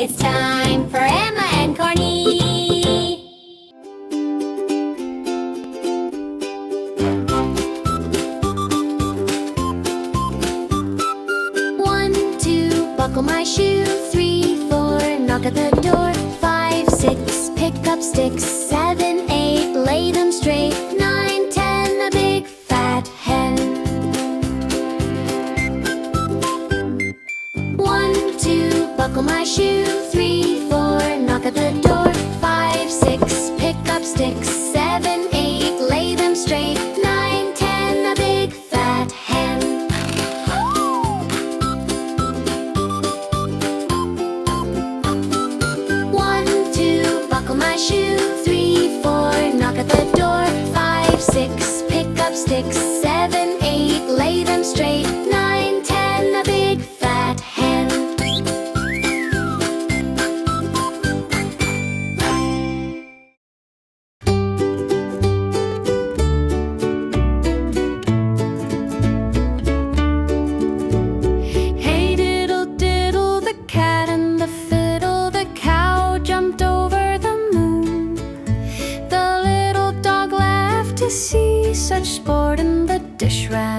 It's time for Emma and Corni. 1, 2, buckle my shoe. 3, 4, knock at the door. 5, 6, pick up sticks. 7, 8, lay them straight. 9, 10, a big fat hen. 1, 2, buckle my shoe. 3, 4, knock at the door. 5, 6, pick up sticks. 7, 8, lay them straight. 9, 10, a big fat hen. 1, 2, buckle my shoe. 3, 4, knock at the door. 5, 6, pick up sticks. 7, 8, lay them straight. 9, 10, a big fat hen. Hey diddle diddle, the cat and the fiddle, the cow jumped over the moon. The little dog laughed to see such sport, and the dish ran